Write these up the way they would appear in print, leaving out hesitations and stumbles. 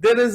there is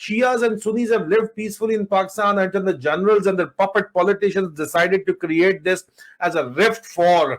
Shias and Sunnis have lived peacefully in Pakistan until the generals and the puppet politicians decided to create this as a rift for।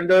under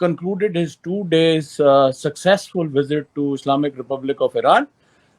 concluded his 2 days successful visit to Islamic Republic of Iran.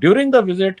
during the visit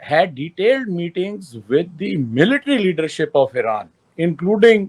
had detailed meetings with the military leadership of Iran, including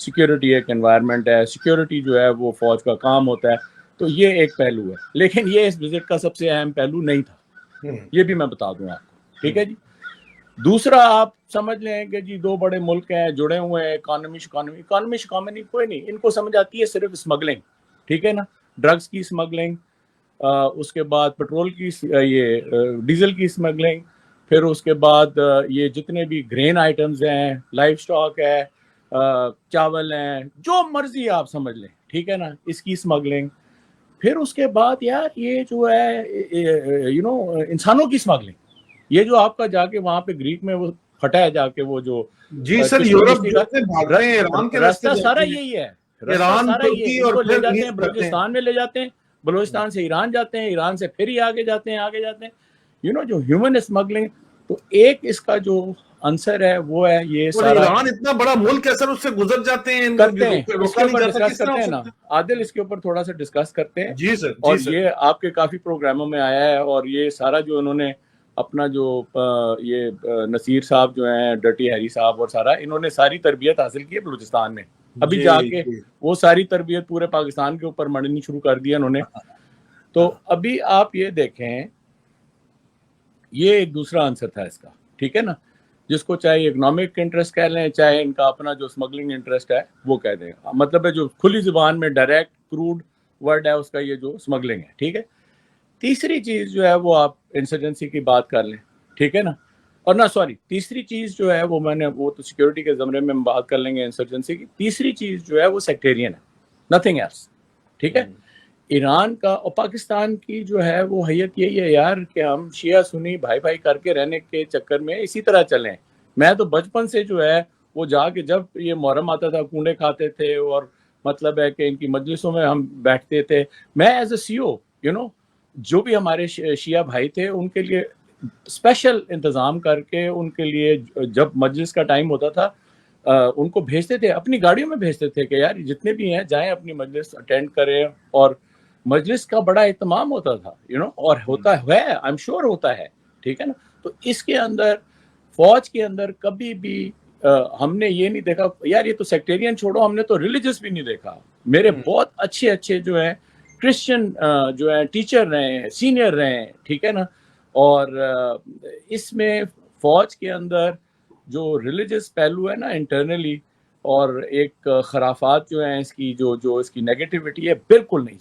security ایک environment ہے, security جو ہے وہ فوج کا کام ہوتا ہے, تو یہ ایک پہلو ہے. لیکن یہ اس وزٹ کا سب سے اہم پہلو نہیں تھا, یہ بھی میں بتا دوں آپ کو, ٹھیک ہے جی. دوسرا آپ سمجھ لیں کہ جی دو بڑے ملک ہیں, جڑے ہوئے ہیں, اکانومی کوئی نہیں, ان کو سمجھ آتی ہے صرف اسمگلنگ, ٹھیک ہے نا, ڈرگز کی اسمگلنگ, اس کے بعد پیٹرول کی, یہ ڈیزل کی اسمگلنگ, پھر اس کے بعد یہ جتنے بھی گرین آئٹمز ہیں, لائف سٹاک ہے, چاول ہیں, جو مرضی آپ سمجھ لیں, ٹھیک ہے نا, اس کی اسمگلنگ. پھر اس کے بعد یار یہ جو ہے انسانوں کی اسمگلنگ, یہ جو آپ کا جا کے وہاں پہ گریک میں وہ پھٹا ہے جا کے وہ جو جی سر, یورپ سے بھاگتے ہیں, ایران کے راستے راستہ سارا جاتے ہیں, یہی ہے, ایران, سارا یہ ترکی ان اور کو لے پھر جاتے ہیں نیچے جاتے ہیں. بلوچستان میں لے جاتے ہیں, بلوچستان سے ایران جاتے ہیں, ایران سے پھر ہی آگے جاتے ہیں, جو ہیومن اسمگلنگ. تو ایک اس کا جو عنصر ہے وہ ہے یہ سارا. ایران اتنا بڑا ملک ہے سر, اس سے گزر جاتے ہیں, کرتے ہیں, اس روکا کے نہیں اوپر جاتا, ڈسکس کس طرح کرتے ہو ہیں نا سکتا ہے؟ عادل, اس کے اوپر تھوڑا سا ڈسکس کرتے ہیں. جی سر, اور یہ آپ کے کافی پروگراموں میں آیا ہے, اور یہ سارا جو انہوں نے اپنا جو یہ نصیر صاحب جو ہیں, ڈرٹی ہیری صاحب, اور سارا انہوں نے ساری تربیت حاصل کی ہے بلوچستان میں. ابھی جا کے وہ ساری تربیت پورے پاکستان کے اوپر مڑنی شروع کر دیا انہوں نے. تو ابھی آپ یہ دیکھیں, یہ ایک دوسرا آنسر تھا اس کا, ٹھیک ہے نا, جس کو چاہے اکنامک انٹرسٹ کہہ لیں, چاہے ان کا اپنا جو اسمگلنگ انٹرسٹ ہے وہ کہہ دیں. مطلب ہے جو کھلی زبان میں ڈائریکٹ کروڈ ورڈ ہے اس کا, یہ جو اسمگلنگ ہے, ٹھیک ہے. تیسری چیز جو ہے وہ آپ انسرجنسی کی بات کر لیں, ٹھیک ہے نا, اور نہ سوری, تیسری چیز جو ہے وہ تو سیکیورٹی کے زمرے میں ہم بات کر لیں گے انسرجنسی کی. تیسری چیز جو ہے وہ سیکٹیرین ہے, نتھنگ ایلس, ٹھیک ہے. ایران کا اور پاکستان کی جو ہے وہ حیت یہی ہے یار کہ ہم شیعہ سنی بھائی بھائی کر کے رہنے کے چکر میں اسی طرح چلیں. میں تو بچپن سے جو ہے وہ جا کے جب یہ محرم آتا تھا کنڈے کھاتے تھے, اور مطلب ہے کہ ان کی مجلسوں میں ہم بیٹھتے تھے. میں ایز اے سی او جو بھی ہمارے شیعہ بھائی تھے ان کے لیے اسپیشل انتظام کر کے, ان کے لیے جب مجلس کا ٹائم ہوتا تھا ان کو بھیجتے تھے, اپنی گاڑیوں میں بھیجتے تھے کہ یار جتنے بھی ہیں جائیں اپنی مجلس اٹینڈ کریں. اور مجلس کا بڑا اہتمام ہوتا تھا اور ہوتا ہے, آئی ایم شیور ہوتا ہے, ٹھیک ہے نا. تو اس کے اندر فوج کے اندر کبھی بھی ہم نے یہ نہیں دیکھا یار یہ تو سیکٹیرین چھوڑو, ہم نے تو ریلیجس بھی نہیں دیکھا. میرے بہت اچھے اچھے جو ہیں کرسچن جو ہیں ٹیچر رہے ہیں, سینئر رہے ہیں, ٹھیک ہے نا. اور اس میں فوج کے اندر جو ریلیجس پہلو ہے نا انٹرنلی, اور ایک خرافات جو ہیں اس کی جو اس کی نیگیٹیوٹی ہے, بالکل نہیں,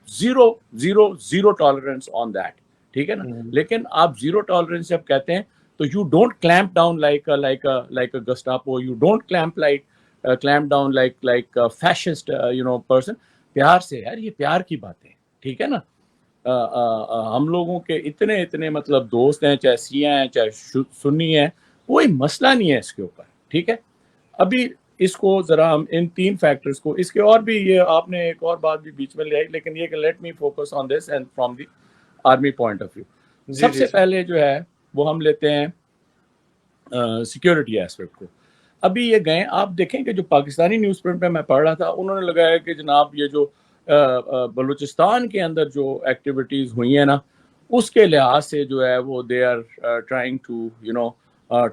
زیرو ٹالرنس آن دیٹ, ٹھیک ہے نا. لیکن آپ زیرو ٹالرنس جب کہتے ہیں تو you don't clamp down like a gestapo, you don't clamp down like fascist person. پیار سے یار, یہ پیار کی بات ہے, ٹھیک ہے نا. ہم لوگوں کے اتنے مطلب دوست ہیں, چاہے سیاہ ہیں چاہے سنی ہیں, کوئی مسئلہ نہیں ہے اس کے اوپر, ٹھیک ہے. ابھی اس کو ذرا ہم ان تین فیکٹرز کو, اس کے اور بھی یہ آپ نے ایک اور بات بھی بیچ میں لے آئی, لیکن یہ کہ let me focus on this and from the army point of view. سب سے پہلے جو ہے وہ ہم لیتے ہیں سیکیورٹی ایسپیکٹ کو. ابھی یہ گئے, آپ دیکھیں کہ جو پاکستانی نیوز پرنٹ پہ میں پڑھ رہا تھا, انہوں نے لگایا کہ جناب یہ جو بلوچستان کے اندر جو ایکٹیویٹیز ہوئی ہیں نا, اس کے لحاظ سے جو ہے وہ they are trying to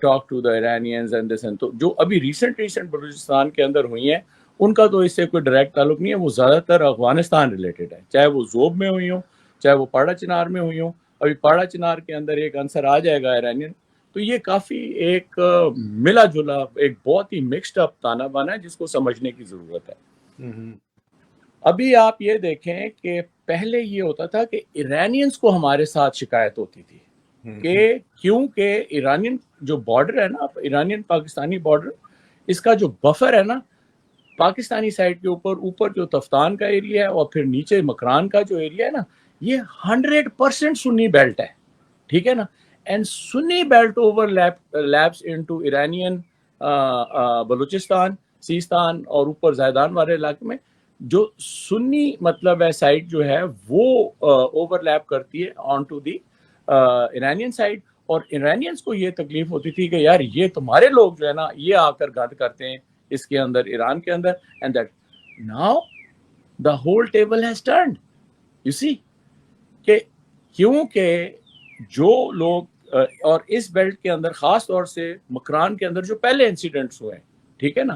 talk to the Iranians and this and. تو جو ابھی ریسنٹ بلوچستان کے اندر ہوئی ہیں ان کا تو اس سے کوئی ڈائریکٹ تعلق نہیں ہے, وہ زیادہ تر افغانستان ریلیٹڈ ہے, چاہے وہ زوب میں ہوئی ہوں چاہے وہ پاڑا چنار میں ہوئی ہوں. ابھی پاڑا چنار کے اندر ایک عنصر آ جائے گا ایرانین. تو یہ کافی ایک ملا جلا ایک بہت ہی مکسڈ اپ تانا بانا ہے جس کو سمجھنے کی ضرورت ہے. ابھی آپ یہ دیکھیں کہ پہلے یہ ہوتا تھا کہ ایرانینز کو ہمارے ساتھ شکایت ہوتی تھی کہ کیونکہ ایرانین جو بارڈر ہے نا, ایرانین پاکستانی بارڈر, اس کا جو بفر ہے نا پاکستانی سائڈ کے اوپر جو تفتان کا ایریا ہے اور پھر نیچے مکران کا جو ایریا ہے نا, یہ 100% سنی بیلٹ ہے, ٹھیک ہے نا. And Sunni belt over lapse into Iranian Balochistan, Sistan اور اوپر زیدان والے علاقے میں جو سنی مطلب ہے سائڈ جو ہے وہ اوور لیپ کرتی ہے on to the Iranian side. اور ایرانینز کو یہ تکلیف ہوتی تھی کہ یار یہ تمہارے لوگ جو ہے نا یہ آ کر گند کرتے ہیں اس کے اندر, ایران کے اندر. And that now the whole table has turned, you see, کہ کیونکہ جو لوگ اور اس بیلٹ کے اندر خاص طور سے مکران کے اندر جو پہلے انسیڈنٹس ہوئے ہیں, ٹھیک ہے نا,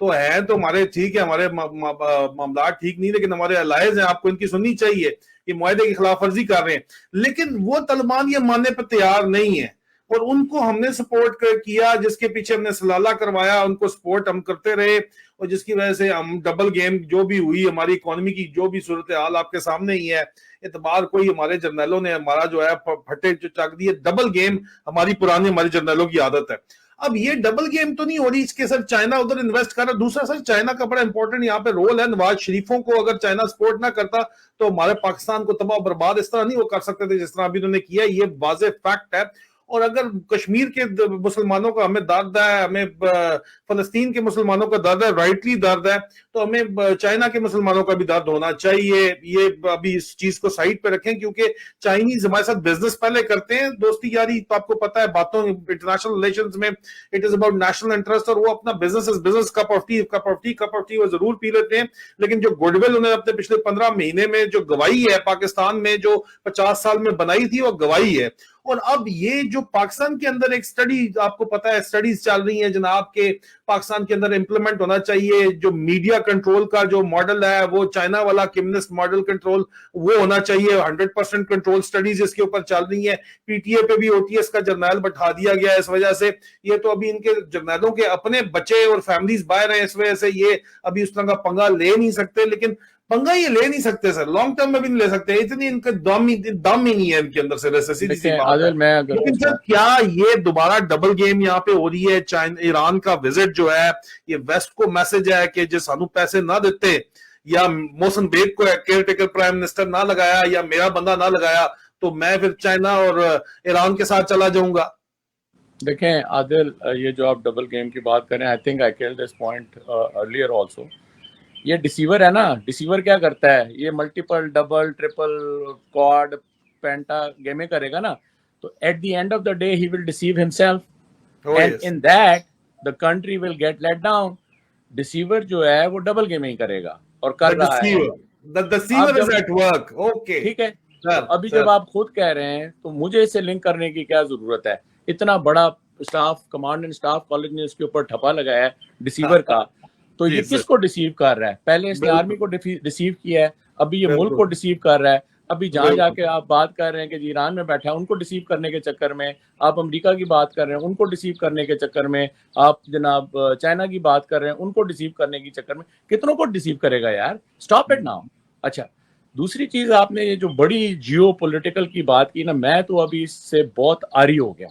تو ہیں تو ہمارے ٹھیک ہے, ہمارے معاملات ٹھیک نہیں, لیکن ہمارے الائز ہیں, آپ کو ان کی سننی چاہیے, یہ معاہدے کی خلاف ورزی کر رہے ہیں, لیکن وہ طالبان یہ ماننے پر تیار نہیں ہے, اور ان کو ہم نے سپورٹ کیا, جس کے پیچھے ہم نے سلالہ کروایا, ان کو سپورٹ ہم کرتے رہے, اور جس کی وجہ سے ہم ڈبل گیم جو بھی ہوئی, ہماری اکانومی کی جو بھی صورتحال آپ کے سامنے ہی ہے, اعتبار کوئی ہمارے جرنیلوں نے ہمارا جو ہے پھٹے جو چک دیے. ڈبل گیم ہماری پرانی ہمارے جرنیلوں کی عادت ہے. اب یہ ڈبل گیم تو نہیں ہو رہی, اس کے سر چائنا ادھر انویسٹ کر رہا. دوسرا سر چائنا کا بڑا امپورٹنٹ یہاں پہ رول ہے, نواز شریفوں کو اگر چائنا سپورٹ نہ کرتا تو ہمارے پاکستان کو تباہ برباد اس طرح نہیں وہ کر سکتے تھے جس طرح ابھی انہوں نے کیا. یہ واضح فیکٹ ہے. اور اگر کشمیر کے مسلمانوں کا ہمیں درد ہے, ہمیں فلسطین کے مسلمانوں کا درد ہے, رائٹلی درد ہے, تو ہمیں چائنا کے مسلمانوں کا بھی درد ہونا چاہیے. یہ ابھی اس چیز کو سائڈ پہ رکھیں, کیونکہ چائنیز ہمارے ساتھ بزنس پہلے کرتے ہیں, دوستی یاری تو آپ کو پتا ہے باتوں انٹرنیشنل ریلیشنز میں it is about national interest, اور وہ اپنا بزنس کپ آف ٹی وہ ضرور پی لیتے ہیں, لیکن جو گڈ ول انہوں نے اپنے پچھلے 15 مہینے میں جو گواہی ہے پاکستان میں, جو 50 سال میں بنائی تھی, وہ گواہی ہے. اور اب یہ جو پاکستان کے اندر ایک سٹڈی, آپ کو پتا ہے سٹڈیز چل رہی ہیں جناب کے پاکستان کے اندر امپلیمنٹ ہونا چاہیے, جو میڈیا کنٹرول کا جو ماڈل ہے وہ چائنا والا کمیونسٹ ماڈل کنٹرول وہ ہونا چاہیے. 100% کنٹرول سٹڈیز اس کے اوپر چل رہی ہیں. پی ٹی اے پہ بھی او ٹی ایس کا جرنیل بٹھا دیا گیا ہے اس وجہ سے. یہ تو ابھی ان کے جرنیلوں کے اپنے بچے اور فیملیز باہر ہیں, اس وجہ سے یہ ابھی اس طرح کا پنگا لے نہیں سکتے. لیکن پنگا یہ لے نہیں سکتے سر, لانگ ٹرم میں بھی نہیں لے سکتے, اتنی ان کا دم ہی نہیں ہے ان کے اندر سے. لیکن سر کیا یہ دوبارہ ڈبل گیم یہاں پہ ہو رہی ہے؟ ایران کا وزٹ جو ہے یہ ویسٹ کو میسج ہے کہ جو سانو پیسے نہ دیتے, یا محسن بیگ کو کیئر ٹیکر پرائم منسٹر نہ لگایا, یا میرا بندہ نہ لگایا, تو میں پھر چائنا اور ایران کے ساتھ چلا جاؤں گا. دیکھیں عادل, یہ جو آپ ڈبل گیم کی بات کریں, I think I called this point earlier also. یہ ڈیسیور ہے نا, ڈیسیور کیا کرتا ہے, یہ multiple double triple quad penta گیمیں کرے گا نا, تو at the end of the day he will deceive himself, and in that the country will get let down. Deceiver جو ہے وہ ڈبل گیمنگ کرے گا اور کر رہا ہے. ٹھیک ہے, ابھی جب آپ خود کہہ رہے ہیں تو مجھے اسے لنک کرنے کی کیا ضرورت ہے؟ اتنا بڑا staff, command and staff college نے اس کے اوپر ٹھپا لگایا ہے ڈیسیور کا, تو یہ کس کو ڈیسیو کر رہا ہے؟ پہلے اس نے آرمی کو ڈیسیو کیا ہے, ابھی یہ ملک کو ڈیسیو کر رہا ہے. ابھی جہاں جا کے آپ بات کر رہے ہیں کہ جی ایران میں بیٹھا ہے, ان کو ڈیسیو کرنے کے چکر میں آپ امریکہ کی بات کر رہے ہیں, ان کو ڈیسیو کرنے کے چکر میں آپ جناب چائنا کی بات کر رہے ہیں, ان کو ڈیسیو کرنے کے چکر میں کتنوں کو ڈیسیو کرے گا یار؟ Stop it now. اچھا, دوسری چیز آپ نے یہ جو بڑی جیو پولیٹیکل کی بات کی نا, میں تو ابھی اس سے بہت آری ہو گیا.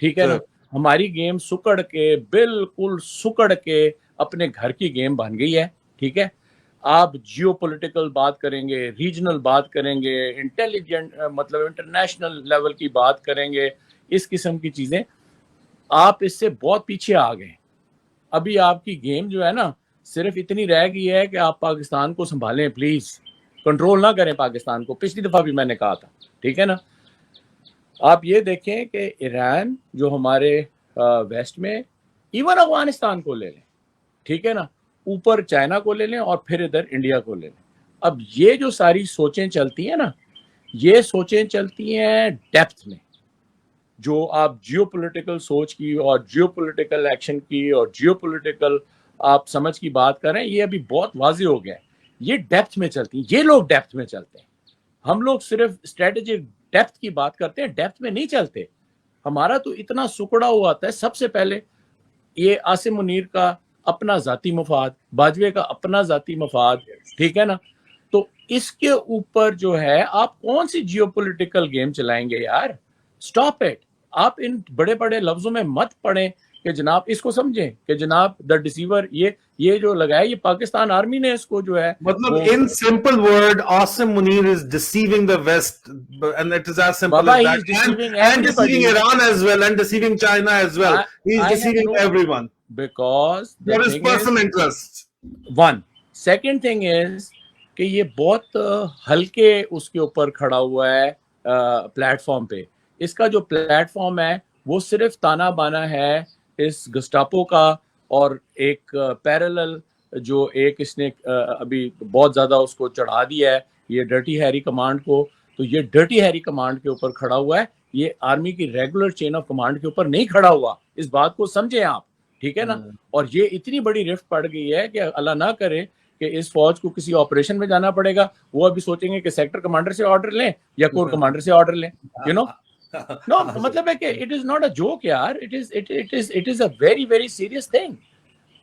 ٹھیک ہے نا, ہماری گیم سکڑ کے, بالکل سکڑ کے اپنے گھر کی گیم بن گئی ہے. ٹھیک ہے, آپ جیو پولیٹیکل بات کریں گے, ریجنل بات کریں گے, انٹیلیجنٹ مطلب انٹرنیشنل لیول کی بات کریں گے, اس قسم کی چیزیں, آپ اس سے بہت پیچھے آ گئے. ابھی آپ کی گیم جو ہے نا صرف اتنی رہ گئی ہے کہ آپ پاکستان کو سنبھالیں, پلیز کنٹرول نہ کریں پاکستان کو. پچھلی دفعہ بھی میں نے کہا تھا, ٹھیک ہے نا. آپ یہ دیکھیں کہ ایران جو ہمارے ویسٹ میں, ایون افغانستان کو لے لیں, ٹھیک ہے نا, اوپر چائنا کو لے لیں, اور پھر ادھر انڈیا کو لے لیں. اب یہ جو ساری سوچیں چلتی ہیں نا, یہ سوچیں چلتی ہیں ڈیپتھ میں. جو آپ جیو پولیٹیکل سوچ کی اور جیو پولیٹیکل ایکشن کی اور جیو پولیٹیکل آپ سمجھ کی بات کر رہے ہیں, یہ ابھی بہت واضح ہو گیا ہے. یہ ڈیپتھ میں چلتی ہیں, یہ لوگ ڈیپتھ میں چلتے ہیں. ہم لوگ صرف اسٹریٹجک ڈیپتھ کی بات کرتے ہیں, ڈیپتھ میں نہیں چلتے. ہمارا تو اتنا سکڑا ہوا آتا ہے. سب سے پہلے یہ عاصم منیر کا اپنا ذاتی مفاد, باجوے کا اپنا ذاتی مفاد, ٹھیک ہے نا. تو اس کے اوپر جو ہے آپ کون سی جیو پولیٹیکل گیم چلائیں گے یار؟ Stop it. آپ ان بڑے بڑے لفظوں میں مت پڑیں کہ جناب اس کو سمجھیں کہ جناب دا ڈیسیور, یہ جو لگایا یہ پاکستان آرمی نے اس کو جو ہے, مطلب in simple word, Asim Munir is deceiving the West, and it is as simple Baba, as he that. is deceiving And deceiving Iran as well, and deceiving China as well. He is deceiving everyone. Because for his personal interests. One. Second thing is کہ یہ بہت ہلکے اس کے اوپر کھڑا ہوا ہے plate form پہ. اس کا جو پلیٹ فارم ہے وہ صرف تانا بانا ہے اس گسٹاپو کا, اور ایک پیرلل جو ایک اس نے ابھی بہت زیادہ اس کو چڑھا دیا ہے یہ ڈرٹی ہیری کمانڈ کو. تو یہ ڈرٹی ہیری کمانڈ کے اوپر کھڑا ہوا ہے, یہ آرمی کی ریگولر چین آف کمانڈ کے اوپر نہیں کھڑا ہوا. اس بات کو سمجھیں آپ, ٹھیک ہے نا. اور یہ اتنی بڑی رفت پڑ گئی ہے کہ اللہ نہ کرے کہ اس فوج کو کسی آپریشن میں جانا پڑے گا, وہ ابھی سوچیں گے کہ سیکٹر کمانڈر سے آرڈر لیں یا کور کمانڈر سے آرڈر لیں, یو نو. نو مطلب ہے کہ it is not a joke یار, it is a very very serious thing.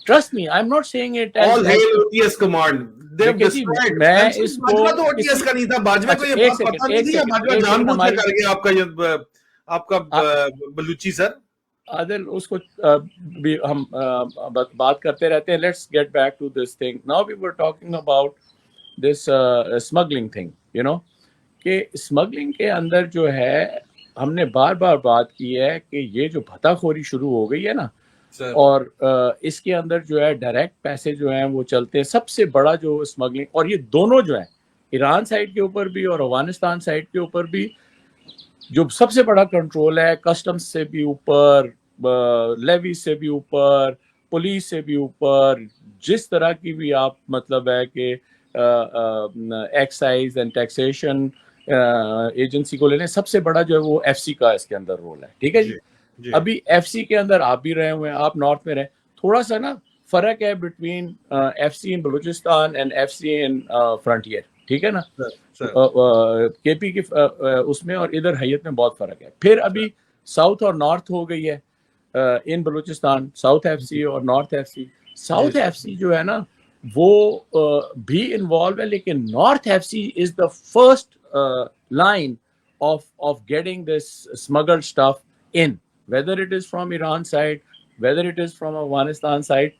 Trust me, I'm not saying it as All hail OTS command. They've destroyed. میں اس کو باجوہ تو OTS کا نہیں تھا, باجوہ کو یہ بات پتہ نہیں تھی, یا باجوہ جان بوجھ کے کر گیا آپ کا بلوچی سر. عادل اس کو بھی ہم بات کرتے رہتے ہیں. Let's get back to this thing. Now we were talking about this smuggling thing, you know, کہ smuggling کے اندر جو ہے ہم نے بار بار بات کی ہے کہ یہ جو بھتا خوری شروع ہو گئی ہے نا, اور اس کے اندر جو ہے ڈائریکٹ پیسے جو ہیں وہ چلتے ہیں. سب سے بڑا جو اسمگلنگ, اور یہ دونوں جو ہیں ایران سائڈ کے اوپر بھی اور افغانستان سائڈ کے اوپر بھی, جو سب سے بڑا کنٹرول ہے کسٹمز سے بھی اوپر, لیوی سے بھی اوپر, پولیس سے بھی اوپر, جس طرح کی بھی آپ مطلب ہے کہ ایکسائز اینڈ ٹیکسیشن ایجنسی کو لے لیں, سب سے بڑا جو ہے وہ ایف سی کا اس کے اندر رول ہے. ٹھیک ہے جی. ابھی ایف سی کے اندر آپ بھی رہے ہوئے ہیں, آپ نارتھ میں رہے, تھوڑا سا نا فرق ہے between F C in Balochistan and F C in frontier. ٹھیک ہے نا, کے پی کی اس میں اور ادھر حیت میں بہت فرق ہے. پھر ابھی ساؤتھ اور نارتھ ہو گئی ہے ان بلوچستان, ساؤتھ ایف سی اور نارتھ ایف سی. ساؤتھ ایف سی جو ہے نا وہ بھی انوالو ہے, لیکن نارتھ ایف سی از دا فرسٹ line of getting this smuggled stuff in, whether it is from Iran side, whether it is from Afghanistan side.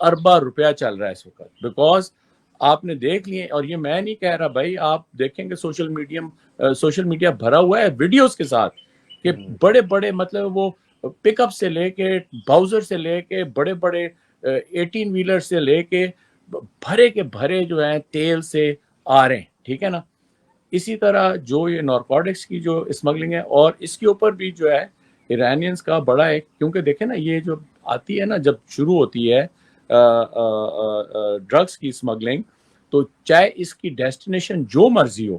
اربا روپیہ چل رہا ہے اس وقت, بیکاز آپ نے دیکھ لیے, اور یہ میں نہیں کہہ رہا بھائی, آپ دیکھیں گے سوشل میڈیا بھرا ہوا ہے ویڈیوز کے ساتھ کہ بڑے بڑے مطلب وہ پک اپ سے لے کے باؤزر سے لے کے بڑے بڑے 18 ویلر سے لے کے بھرے کے بھرے جو ہیں تیل سے آ رہے ہیں. ٹھیک ہے نا. اسی طرح جو یہ نارکوٹکس کی جو اسمگلنگ ہے, اور اس کے اوپر بھی جو ہے ایرانینز کا بڑا ہے, کیونکہ دیکھیں نا یہ جو آتی ہے نا, جب شروع ہوتی ہے ڈرگس کی اسمگلنگ, تو چاہے اس کی ڈیسٹینیشن جو مرضی ہو,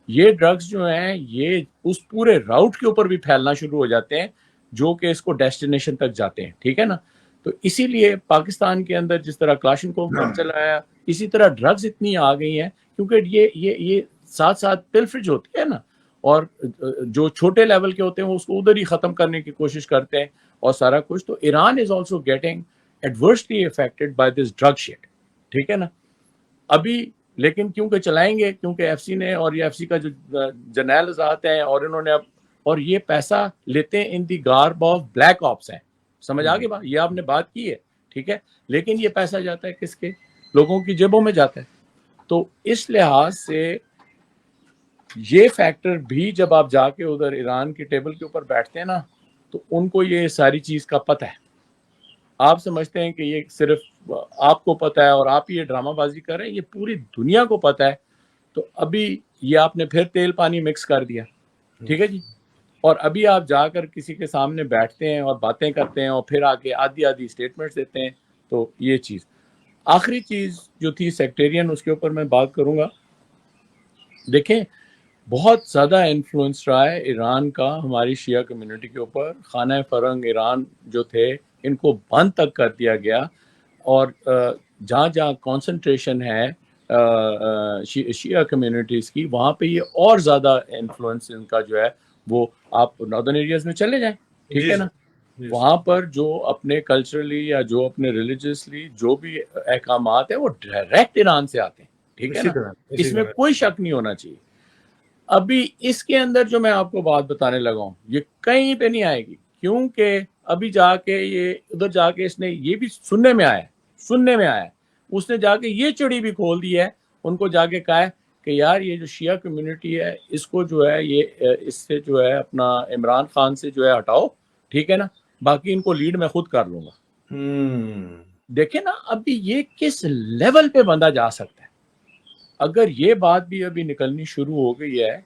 یہ ڈرگس جو ہیں یہ اس پورے راؤٹ کے اوپر بھی پھیلنا شروع ہو جاتے ہیں جو کہ اس کو ڈیسٹینیشن تک جاتے ہیں. ٹھیک ہے نا. تو اسی لیے پاکستان کے اندر جس طرح کلاشنکوف چلا آیا, اسی طرح ڈرگس اتنی آ گئی ہیں, کیونکہ یہ ساتھ ساتھ پلفریج ہوتی ہے نا, اور جو چھوٹے لیول کے ہوتے ہیں وہ اس کو ادھر ہی ختم کرنے کی کوشش کرتے ہیں اور سارا کچھ. تو Iran is also getting adversely affected by this drug shit. ٹھیک ہے نا. ابھی لیکن کیونکہ چلائیں گے, کیونکہ ایف سی نے, اور یہ ایف سی کا جو جرنیل ذات ہیں, اور انہوں نے اب, اور یہ پیسہ لیتے ہیں ان دی گارب آف بلیک آپس ہیں. سمجھ آ گئی بات, یہ آپ نے بات کی ہے. ٹھیک ہے. لیکن یہ پیسہ جاتا ہے کس کے, لوگوں کی جیبوں میں جاتا ہے. تو اس لحاظ سے یہ فیکٹر بھی, جب آپ جا کے ادھر ایران کی ٹیبل کے اوپر بیٹھتے ہیں نا, تو ان کو یہ ساری چیز کا پتہ ہے. آپ سمجھتے ہیں کہ یہ صرف آپ کو پتہ ہے اور آپ یہ ڈرامہ بازی کر رہے ہیں, یہ پوری دنیا کو پتہ ہے. تو ابھی یہ آپ نے پھر تیل پانی مکس کر دیا. ٹھیک ہے جی. اور ابھی آپ جا کر کسی کے سامنے بیٹھتے ہیں اور باتیں کرتے ہیں, اور پھر آگے آدھی اسٹیٹمنٹس دیتے ہیں. تو یہ چیز, آخری چیز جو تھی سیکٹیرین, اس کے اوپر میں بات کروں گا. دیکھیں بہت زیادہ انفلوئنس رہا ہے ایران کا ہماری شیعہ کمیونٹی کے اوپر. خانہ فرنگ ایران جو تھے ان کو بند تک کر دیا گیا, اور جہاں جہاں کانسنٹریشن ہے شیعہ کمیونٹیز کی, وہاں پہ یہ اور زیادہ انفلوئنس ان کا جو ہے وہ, آپ ناردرن ایریاز میں چلے جائیں. ٹھیک ہے نا. وہاں پر جو اپنے کلچرلی یا جو اپنے ریلیجیسلی جو بھی احکامات ہیں وہ ڈائریکٹ ایران سے آتے ہیں. ٹھیک ہے نا. اس میں کوئی شک نہیں ہونا چاہیے. ابھی اس کے اندر جو میں آپ کو بات بتانے لگا ہوں, یہ کہیں پہ نہیں آئے گی, کیونکہ ابھی جا کے یہ ادھر جا کے اس نے یہ بھی سننے میں آیا, اس نے جا کے یہ چڑی بھی کھول دی ہے, ان کو جا کے کہا ہے کہ یار یہ جو شیعہ کمیونٹی ہے اس کو جو ہے یہ اس سے جو ہے اپنا عمران خان سے جو ہے ہٹاؤ. ٹھیک ہے نا. باقی ان کو لیڈ میں خود کر لوں گا. دیکھیں نا ابھی یہ کس لیول پہ بندہ جا سکتا ہے. اگر یہ بات بھی ابھی نکلنی شروع ہو گئی ہے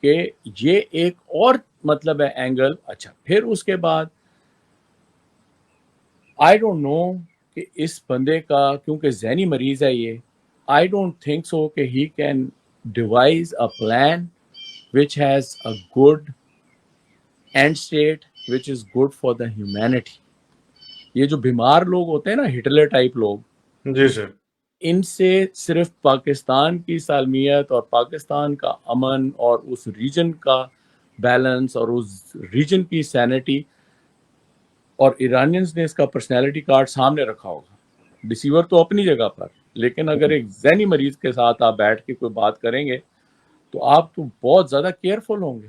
کہ یہ ایک اور مطلب ہے اینگل. اچھا پھر اس کے بعد آئی ڈونٹ نو کہ اس بندے کا, کیونکہ ذہنی مریض ہے یہ, آئی ڈونٹ تھنک سو کہ he can devise a plan which has a good end state, which is good for the humanity. یہ جو بیمار لوگ ہوتے ہیں نا، ہٹلر ٹائپ لوگ، جی سر، ان سے صرف پاکستان کی سالمیت اور پاکستان کا امن اور اس ریجن کا بیلنس اور اس ریجن کی سینٹی، اور ایرانینز نے اس کا پرسنالٹی کارڈ سامنے رکھا ہوگا. ڈسیور تو اپنی جگہ پر، لیکن اگر ایک ذہنی مریض کے ساتھ آپ بیٹھ کے کوئی بات کریں گے تو آپ تو بہت زیادہ کیئرفل ہوں گے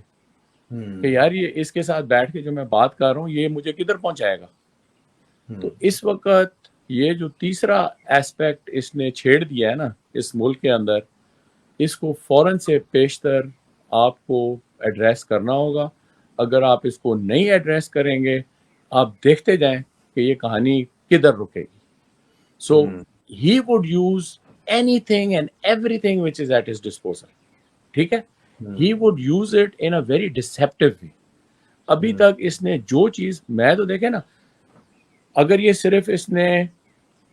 کہ یار یہ اس کے ساتھ بیٹھ کے جو میں بات کر رہا ہوں یہ مجھے کدھر پہنچائے گا. تو اس وقت یہ جو تیسرا ایسپیکٹ اس نے چھیڑ دیا ہے نا اس ملک کے اندر، اس کو فوراً سے پیشتر آپ کو ایڈریس کرنا ہوگا. اگر آپ اس کو نہیں ایڈریس کریں گے، آپ دیکھتے جائیں کہ یہ کہانی کدھر رکے گی. So he would use anything and everything which is at his disposal. ٹھیک ہے، he would use it in a very deceptive way. ابھی تک اس نے جو چیز، میں تو دیکھیں نا، اگر یہ صرف اس نے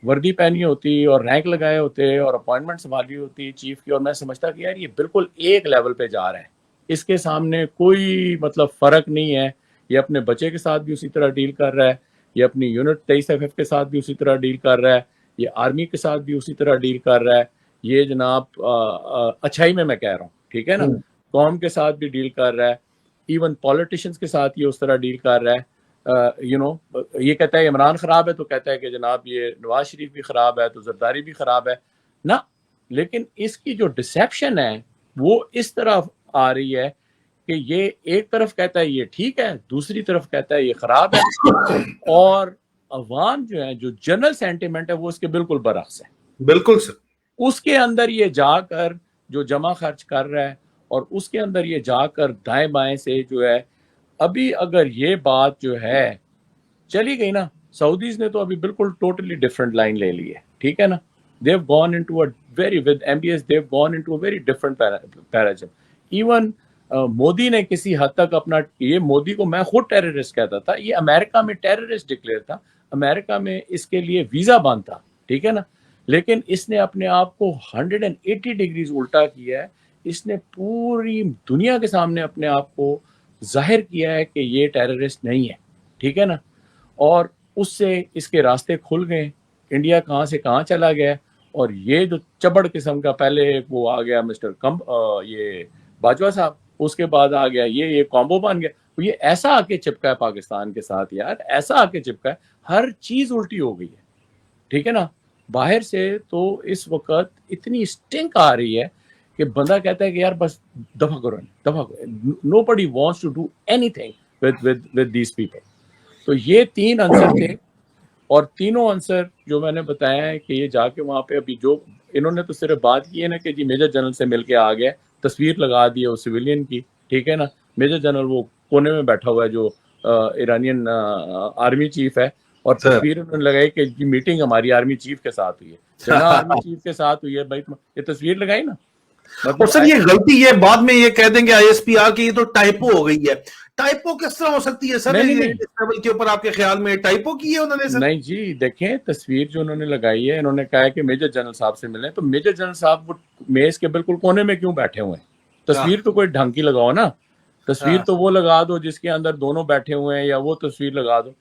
وردی پہنی ہوتی اور رینک لگائے ہوتے اور اپوائنٹمنٹ سنبھالی ہوتی چیف کی، اور میں سمجھتا کہ یار یہ بالکل ایک لیول پہ جا رہا ہے، اس کے سامنے کوئی مطلب فرق نہیں ہے، یہ اپنے بچے کے ساتھ بھی اسی طرح ڈیل کر رہا ہے، یہ اپنی یونٹ 23FF کے ساتھ بھی اسی طرح ڈیل کر رہا ہے، یہ آرمی کے ساتھ بھی اسی طرح ڈیل کر رہا ہے، یہ جناب اچھائی میں کہہ رہا ہوں، ٹھیک ہے نا، قوم کے ساتھ بھی ڈیل کر رہا ہے، ایون پولیٹیشینز کے ساتھ یہ اس طرح ڈیل کر رہا ہے. یہ کہتا ہے عمران خراب ہے تو کہتا ہے کہ جناب یہ نواز شریف بھی خراب ہے تو زرداری بھی خراب ہے نا. لیکن اس کی جو ڈسیپشن ہے وہ اس طرف آ رہی ہے کہ یہ ایک طرف کہتا ہے یہ ٹھیک ہے، دوسری طرف کہتا ہے یہ خراب ہے، اور عوام جو ہے، جو جنرل سینٹیمنٹ ہے وہ اس کے بالکل برعکس ہے. بالکل سر. اس کے اندر یہ جا کر جو جمع خرچ کر رہا ہے، اور اس کے اندر یہ جا کر دائیں بائیں سے جو ہے، ابھی اگر یہ بات جو ہے چلی گئی نا، سعودیز نے تو ابھی بالکل ٹوٹلی ڈفرنٹ لائن لے لی ہے. ٹھیک ہے نا، they've gone into a very with MBS they've gone into a very different paradigm. Even Modi نے کسی حد تک اپنا، یہ مودی کو میں خود ٹیررسٹ کہتا تھا، یہ امریکہ میں ٹیررسٹ ڈکلیئر تھا، امریکہ میں اس کے لیے ویزا بند تھا. ٹھیک ہے نا، لیکن اس نے اپنے آپ کو 180 ڈگریز الٹا کیا ہے. اس نے پوری دنیا کے سامنے اپنے آپ کو ظاہر کیا ہے کہ یہ ٹیررسٹ نہیں ہے. ٹھیک ہے نا، اور اس سے اس کے راستے کھل گئے. انڈیا کہاں سے کہاں چلا گیا، اور یہ جو چبڑ قسم کا، پہلے وہ آ گیا یہ باجوہ صاحب، اس کے بعد آ گیا یہ کامبو بن گیا. یہ ایسا آ کے چپکا ہے پاکستان کے ساتھ یار، ایسا آ کے چپکا ہے، ہر چیز الٹی ہو گئی ہے. ٹھیک ہے نا، باہر سے تو اس وقت اتنی اسٹنک آ رہی ہے کہ بندہ کہتا ہے کہ یار بس دفع کرو، دفع کرو. Nobody wants to do anything with these people. تو یہ 3 عنصر تھے، اور تینوں عنصر جو میں نے بتایا ہے کہ یہ جا کے وہاں پہ ابھی جو انہوں نے تو صرف بات کی ہے نا کہ جی میجر جنرل سے مل کے آ گیا، تصویر لگا دی ہے وہ سویلین کی. ٹھیک ہے نا، میجر جنرل وہ کونے میں بیٹھا ہوا ہے جو ایرانین آرمی چیف ہے، اور تصویر انہوں نے لگائی کہ جی میٹنگ ہماری آرمی چیف کے ساتھ ہوئی ہے. جناب آرمی چیف کے ساتھ ہوئی ہے بھائی، یہ تصویر لگائی نا. اور سر یہ غلطی یہ بعد میں یہ کہہ دیں گے ISPR کی یہ تو ٹائپو ہو گئی ہے. ٹائپو کس طرح ہو سکتی ہے سر؟ اس لیول کے اوپر آپ کے خیال میں ٹائپو کی ہے انہوں نے سر؟ نہیں جی، دیکھیں تصویر جو انہوں نے لگائی ہے، انہوں نے کہا ہے کہ میجر جنرل صاحب سے ملیں، تو میجر جنرل صاحب وہ میز کے بالکل کونے میں کیوں بیٹھے ہوئے ہیں؟ تصویر تو کوئی ڈھنگ کی لگاؤ نا، تصویر تو وہ لگا دو جس کے اندر دونوں بیٹھے ہوئے ہیں، یا وہ تصویر لگا دو.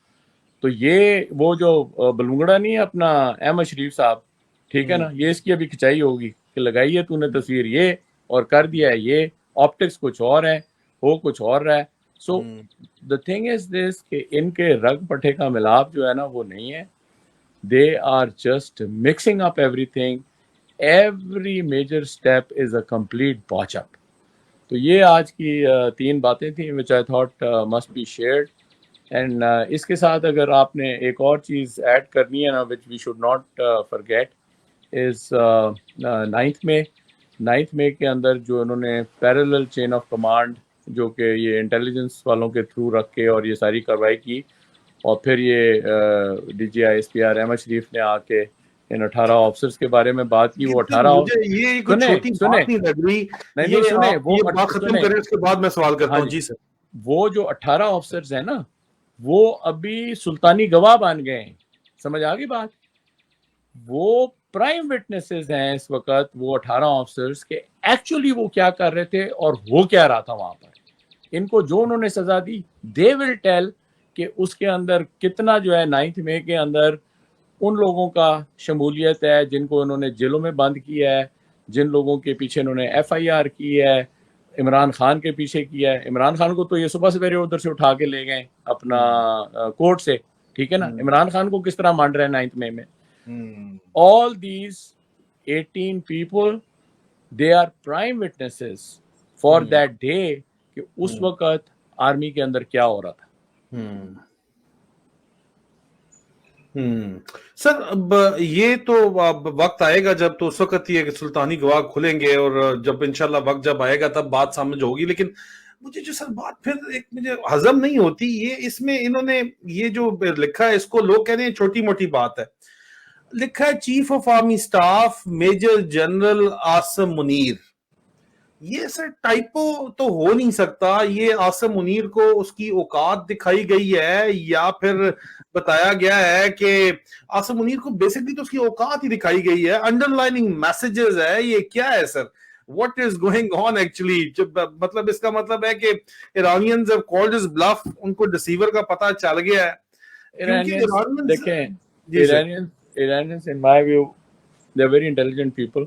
تو یہ وہ جو بلونگڑا نہیں ہے اپنا احمد شریف صاحب، ٹھیک ہے نا، یہ اس کی ابھی کھچائی ہوگی کہ لگائی ہے تو نے تصویر یہ اور کر دیا ہے یہ، آپٹکس کچھ اور ہے، ہو کچھ اور رہا ہے. سو the thing is this کہ ان کے رگ پٹھے کا ملاپ جو ہے نا وہ نہیں ہے. they are just mixing up everything. every major step is a complete botch up. تو یہ آج کی 3 باتیں تھیں which I thought must be shared. And اس کے ساتھ اگر آپ نے ایک اور چیز ایڈ کرنی ہے نا which we should not forget is 9th May کے اندر جو انہوں نے پیرلل چین آف کمانڈ جو کہ یہ انٹیلیجنس والوں کے تھرو رکھ کے اور یہ ساری کارروائی کی، اور پھر یہ DG ISPR احمد شریف نے آ کے ان 18 آفسرز کے بارے میں بات کی. وہ 18 یہ کوئی چھوٹی بات نہیں لگ رہی. سنیں وہ بات ختم کریں اس کے بعد میں سوال کرتا ہوں. جی سر، وہ جو 18 آفسرز ہیں نا وہ ابھی سلطانی گواہ بن گئے ہیں، سمجھ آ گئی بات؟ وہ پرائم وٹنسز ہیں اس وقت، وہ 18 آفسرز کے ایکچولی وہ کیا کر رہے تھے اور ہو کیا رہا تھا وہاں پر. ان کو جو انہوں نے سزا دی they will tell کہ اس کے اندر کتنا جو ہے 9 مئی کے اندر ان لوگوں کا شمولیت ہے جن کو انہوں نے جیلوں میں بند کیا ہے, جن لوگوں کے پیچھے انہوں نے FIR کی ہے, عمران خان کے پیچھے کیا ہے. عمران خان کو تو یہ صبح سویرے ادھر سے اٹھا کے لے گئے اپنا کورٹ سے, ٹھیک ہے نا. عمران خان کو کس طرح مان رہے ہیں 9 مئی میں. all these 18 people, they are prime witnesses for that day کہ اس وقت آرمی کے اندر کیا ہو رہا تھا. سر اب یہ تو وقت آئے گا جب, تو اس وقت یہ سلطانی گواہ کھلیں گے اور جب انشاءاللہ وقت جب آئے گا تب بات سمجھ ہوگی. لیکن مجھے جو سر بات پھر ایک مجھے ہضم نہیں ہوتی, یہ اس میں انہوں نے یہ جو لکھا ہے اس کو لوگ کہتے ہیں چھوٹی موٹی بات ہے. لکھا ہے chief of army staff major general Asim Munir. یہ سر ٹائپو تو ہو نہیں سکتا. یہ عاصم منیر کو اس کی اوقات دکھائی گئی ہے یا پھر بتایا گیا ہے کہ عاصم منیر کو بیسکلی تو اس کی اوقات ہی دکھائی گئی ہے, انڈر لائننگ میسجز ہے. یہ کیا ہے سر, what is going on actually؟ جب مطلب اس کا مطلب ہے کہ Iranians have called his bluff, ان کو ڈسیور کا پتہ چل گیا ہے. Iranians in my view they're very intelligent people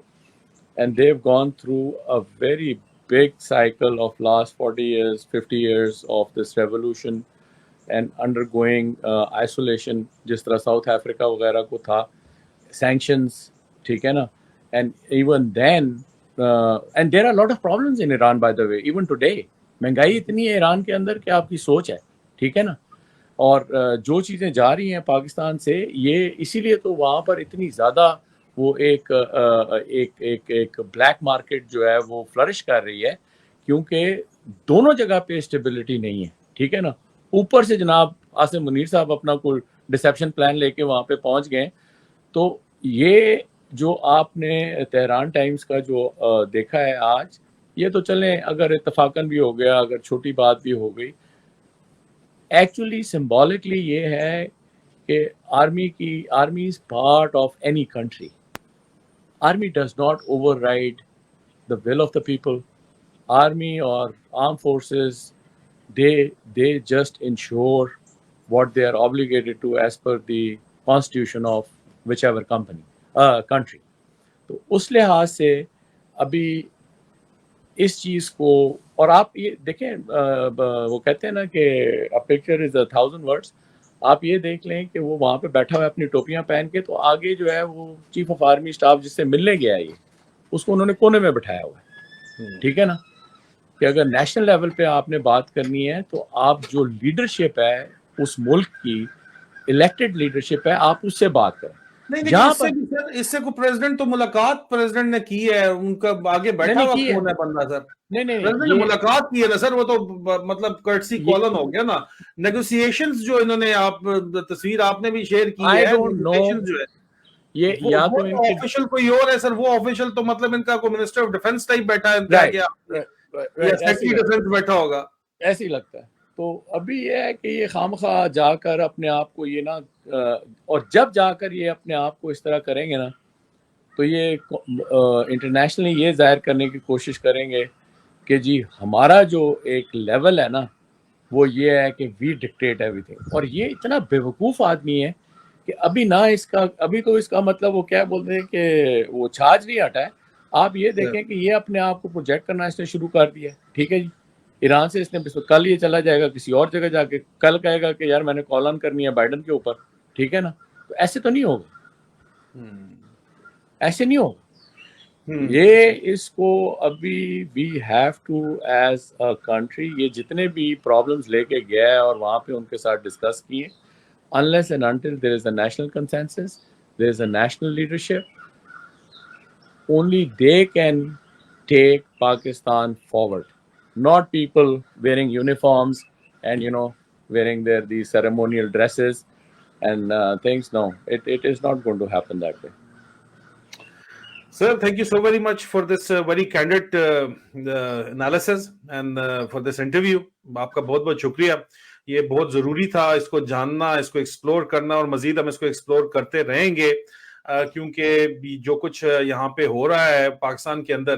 and they've gone through a very big cycle of last 40 years 50 years of this revolution and undergoing isolation جس طرح South Africa وغیرہ کو تھا, sanctions, ٹھیک ہے نا. and even then and there are a lot of problems in Iran by the way even today. مہنگائی اتنی ہے ایران کے اندر کہ آپ کی سوچ ہے, ٹھیک ہے نا. اور جو چیزیں جا رہی ہیں پاکستان سے, یہ اسی لیے تو وہاں پر اتنی زیادہ وہ ایک بلیک مارکیٹ جو ہے وہ فلرش کر رہی ہے, کیونکہ دونوں جگہ پہ اسٹیبلٹی نہیں ہے, ٹھیک ہے نا. اوپر سے جناب عاصم منیر صاحب اپنا کوئی ڈسیپشن پلان لے کے وہاں پہ پہنچ گئے. تو یہ جو آپ نے تہران ٹائمز کا جو دیکھا ہے آج, یہ تو چلیں اگر اتفاقاً بھی ہو گیا, اگر چھوٹی بات بھی ہو گئی, ایکچولی سمبولکلی یہ ہے کہ army is part of any country. Army does not over ride the will of the people. Army اور arm forces they just ensure what they are obligated to as per the constitution of whichever country. تو اس لحاظ سے ابھی اس چیز کو, اور آپ یہ دیکھیں وہ کہتے ہیں نا کہ a picture is 1,000 words. آپ یہ دیکھ لیں کہ وہ وہاں پہ بیٹھا ہوا ہے اپنی ٹوپیاں پہن کے, تو آگے جو ہے وہ چیف آف آرمی اسٹاف جس سے ملنے گیا ہے, یہ اس کو انہوں نے کونے میں بٹھایا ہوا ہے, ٹھیک ہے نا. کہ اگر نیشنل لیول پہ آپ نے بات کرنی ہے تو آپ جو لیڈرشپ ہے اس ملک کی, الیکٹڈ لیڈرشپ ہے, آپ اس سے بات کریں. نہیں, اس سے کو پریزیڈنٹ تو ملاقات پریزیڈنٹ نے کی ہے, ان کا آگے بیٹھا ہوا کون ہے بندہ سر؟ پریزیڈنٹ نے ملاقات کی ہے نا سر, وہ تو مطلب کرٹسی کالن ہو گیا نا. نیگوسیشنز جو انہوں نے, آپ تصویر آپ نے بھی شیئر کی ہے, نیگوسیشنز جو ہے یہ یا تو آفیشل کوئی اور ہے سر. وہ آفیشل تو مطلب ان کا کوئی منسٹر آف ڈیفنس ٹائپ بیٹھا ہے, بیٹھا ہوگا, ایسے ہی لگتا ہے. تو ابھی یہ ہے کہ یہ خامخواہ جا کر اپنے آپ کو یہ نا, اور جب جا کر یہ اپنے آپ کو اس طرح کریں گے نا, تو یہ انٹرنیشنلی یہ ظاہر کرنے کی کوشش کریں گے کہ جی ہمارا جو ایک لیول ہے نا وہ یہ ہے کہ وی ڈکٹیٹ ایوری تھنگ. اور یہ اتنا بیوقوف آدمی ہے کہ ابھی نہ اس کا, ابھی تو اس کا مطلب وہ کیا بولتے ہیں کہ وہ چھاج نہیں ہٹا ہے. آپ یہ دیکھیں کہ یہ اپنے آپ کو پروجیکٹ کرنا اس نے شروع کر دیا, ٹھیک ہے جی. ایران سے اس نے کل یہ چلا جائے گا کسی اور جگہ جا کے, کل کہے گا کہ یار میں نے کال آن کرنی ہے بائیڈن کے اوپر, ٹھیک ہے نا. تو ایسے تو نہیں ہوگا, ایسے نہیں ہوگا. یہ اس کو ابھی we have to as a country, یہ جتنے بھی پرابلمز لے کے گیا ہے اور وہاں پہ ان کے ساتھ ڈسکس کیے, unless and until there is a national consensus, there is a national leadership, only they can take Pakistan forward. Not people wearing uniforms and wearing these ceremonial dresses and things. No, it is not going to happen that way. Sir, thank you so very much for this very candid analysis and for this interview. آپ کا بہت بہت شکریہ. یہ بہت ضروری تھا اس کو جاننا, اس کو ایکسپلور کرنا, اور مزید ہم اس کو ایکسپلور کرتے رہیں گے, کیونکہ جو کچھ یہاں پہ ہو رہا ہے پاکستان کے اندر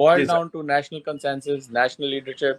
Boiled down to national consensus, national leadership.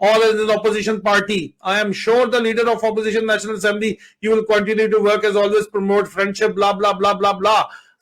or as an opposition party. I am sure the leader of opposition National Assembly, you will continue to work as always, promote friendship, blah blah blah blah blah.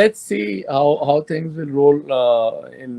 let's see how things will roll in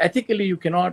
ethically you cannot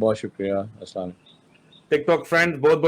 بہت شکریہ. السلام علیکم. ٹک talk friend بہت